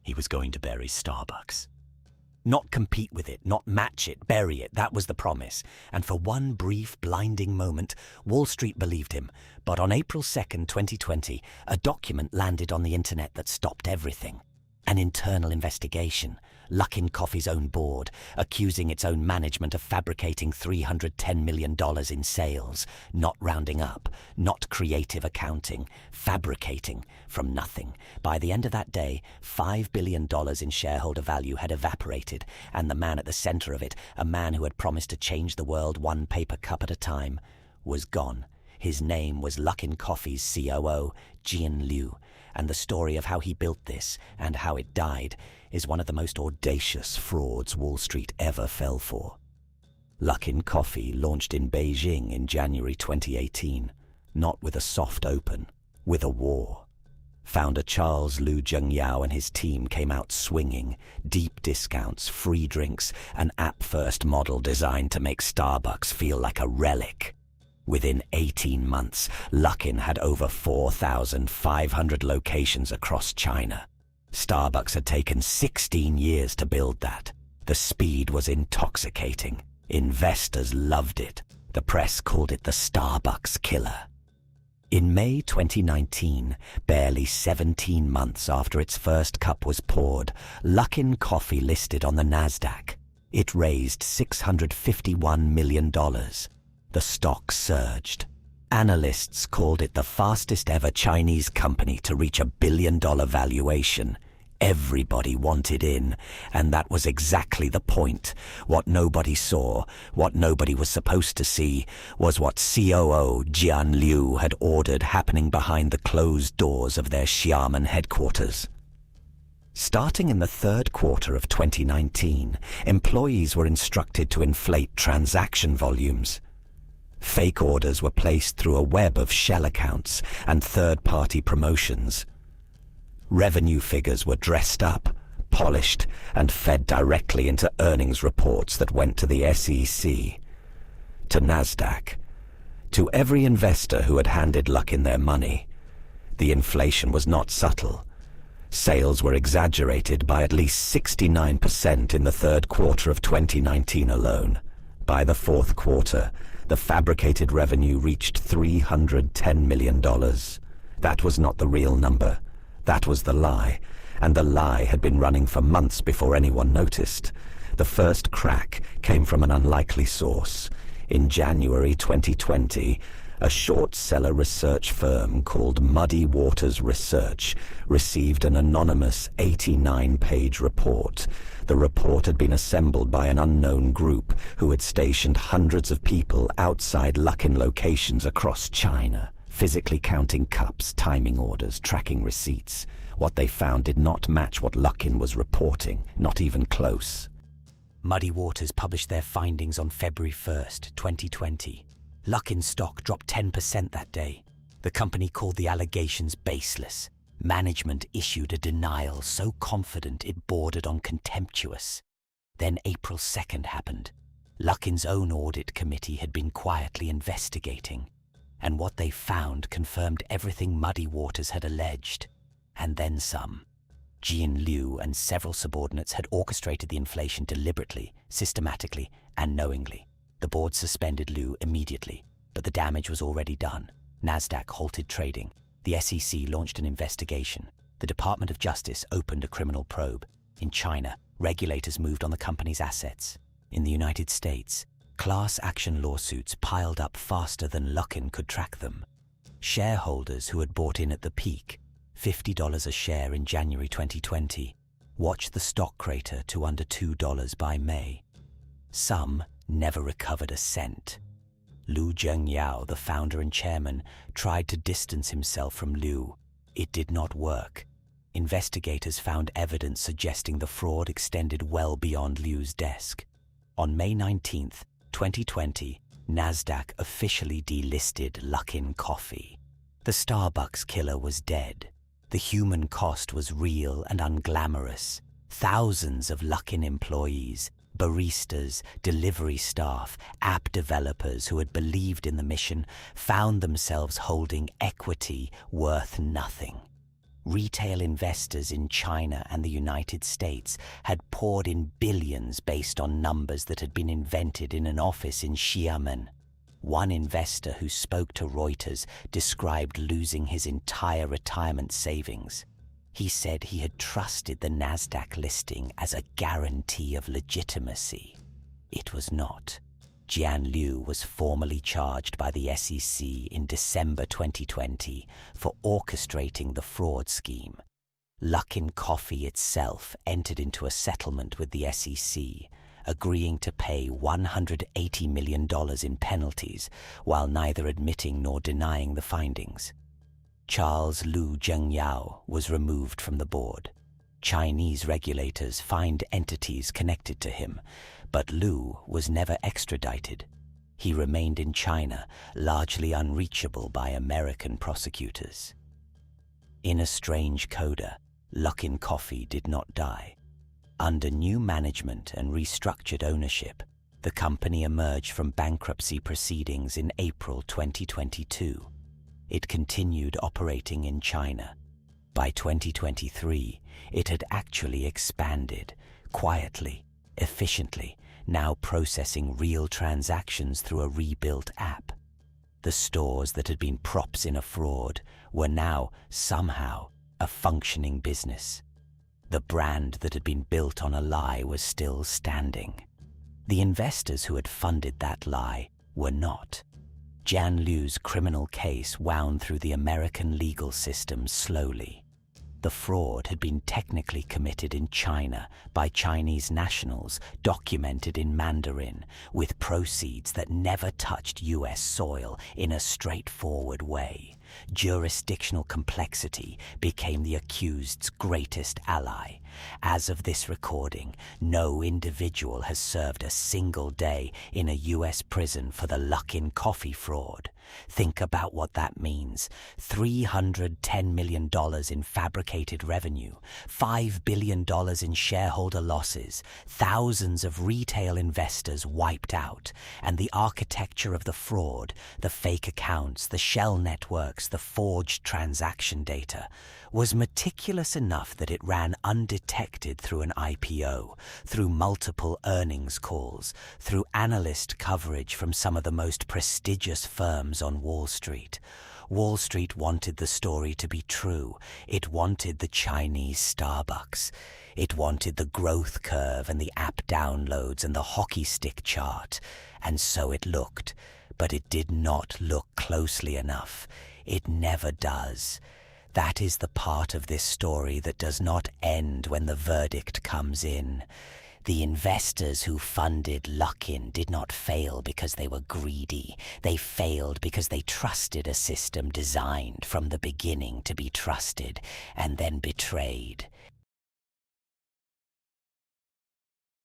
He was going to bury Starbucks. Not compete with it, not match it, bury it, that was the promise. And for one brief, blinding moment, Wall Street believed him. But on April 2nd, 2020, a document landed on the internet that stopped everything. An internal investigation, Luckin Coffee's own board, accusing its own management of fabricating $310 million in sales, not rounding up, not creative accounting, fabricating from nothing. By the end of that day, $5 billion in shareholder value had evaporated, and the man at the center of it, a man who had promised to change the world one paper cup at a time, was gone. His name was Luckin Coffee's COO, Jian Liu, and the story of how he built this and how it died is one of the most audacious frauds Wall Street ever fell for. Luckin Coffee launched in Beijing in January 2018, not with a soft open, with a war. Founder Lu Zhengyao and his team came out swinging, deep discounts, free drinks, an app-first model designed to make Starbucks feel like a relic. Within 18 months, Luckin had over 4,500 locations across China. Starbucks had taken 16 years to build that. The speed was intoxicating. Investors loved it. The press called it the Starbucks killer. In May 2019, barely 17 months after its first cup was poured, Luckin Coffee listed on the Nasdaq. It raised $651 million. The stock surged. Analysts called it the fastest ever Chinese company to reach $1 billion valuation. Everybody wanted in, and that was exactly the point. What nobody saw, what nobody was supposed to see, was what COO Jian Liu had ordered happening behind the closed doors of their Xiamen headquarters. Starting in the third quarter of 2019, employees were instructed to inflate transaction volumes. Fake orders were placed through a web of shell accounts and third-party promotions. Revenue figures were dressed up, polished, and fed directly into earnings reports that went to the SEC, to Nasdaq, to every investor who had handed Luckin their money. The inflation was not subtle. Sales were exaggerated by at least 69% in the third quarter of 2019 alone. By the fourth quarter, the fabricated revenue reached $310 million. That was not the real number. That was the lie, and the lie had been running for months before anyone noticed. The first crack came from an unlikely source. In January 2020, a short seller research firm called Muddy Waters Research received an anonymous 89-page report. The report had been assembled by an unknown group who had stationed hundreds of people outside Luckin locations across China, physically counting cups, timing orders, tracking receipts. What they found did not match what Luckin was reporting, not even close. Muddy Waters published their findings on February 1st, 2020. Luckin stock dropped 10% that day. The company called the allegations baseless. Management issued a denial so confident it bordered on contemptuous. Then April 2nd happened. Luckin's own audit committee had been quietly investigating, and what they found confirmed everything Muddy Waters had alleged, and then some. Jian Liu and several subordinates had orchestrated the inflation deliberately, systematically, and knowingly. The board suspended Liu immediately, but the damage was already done. Nasdaq halted trading. The SEC launched an investigation. The Department of Justice opened a criminal probe. In China, regulators moved on the company's assets. In the United States, class action lawsuits piled up faster than Luckin could track them. Shareholders who had bought in at the peak, $50 a share in January 2020, watched the stock crater to under $2 by May. Some never recovered a cent. Lu Zhengyao, the founder and chairman, tried to distance himself from Liu. It did not work. Investigators found evidence suggesting the fraud extended well beyond Liu's desk. On May 19th, 2020, Nasdaq officially delisted Luckin Coffee. The Starbucks killer was dead. The human cost was real and unglamorous. Thousands of Luckin employees, baristas, delivery staff, app developers who had believed in the mission found themselves holding equity worth nothing. Retail investors in China and the United States had poured in billions based on numbers that had been invented in an office in Xiamen. One investor who spoke to Reuters described losing his entire retirement savings. He said he had trusted the Nasdaq listing as a guarantee of legitimacy. It was not. Jian Liu was formally charged by the SEC in December 2020 for orchestrating the fraud scheme. Luckin Coffee itself entered into a settlement with the SEC, agreeing to pay $180 million in penalties while neither admitting nor denying the findings. Charles Lu Zhengyao was removed from the board. Chinese regulators fined entities connected to him, but Lu was never extradited. He remained in China, largely unreachable by American prosecutors. In a strange coda, Luckin Coffee did not die. Under new management and restructured ownership, the company emerged from bankruptcy proceedings in April 2022. It continued operating in China. By 2023, it had actually expanded, quietly, efficiently, now processing real transactions through a rebuilt app. The stores that had been props in a fraud were now, somehow, a functioning business. The brand that had been built on a lie was still standing. The investors who had funded that lie were not. Jian Liu's criminal case wound through the American legal system slowly. The fraud had been technically committed in China by Chinese nationals, documented in Mandarin, with proceeds that never touched US soil in a straightforward way. Jurisdictional complexity became the accused's greatest ally. As of this recording, no individual has served a single day in a US prison for the Luckin Coffee fraud. Think about what that means. $310 million in fabricated revenue, $5 billion in shareholder losses, thousands of retail investors wiped out, and the architecture of the fraud, the fake accounts, the shell networks, the forged transaction data, was meticulous enough that it ran undetected through an IPO, through multiple earnings calls, through analyst coverage from some of the most prestigious firms on Wall Street. Wall Street wanted the story to be true. It wanted the Chinese Starbucks. It wanted the growth curve and the app downloads and the hockey stick chart. And so it looked. But it did not look closely enough. It never does. That is the part of this story that does not end when the verdict comes in. The investors who funded Luckin did not fail because they were greedy. They failed because they trusted a system designed from the beginning to be trusted and then betrayed.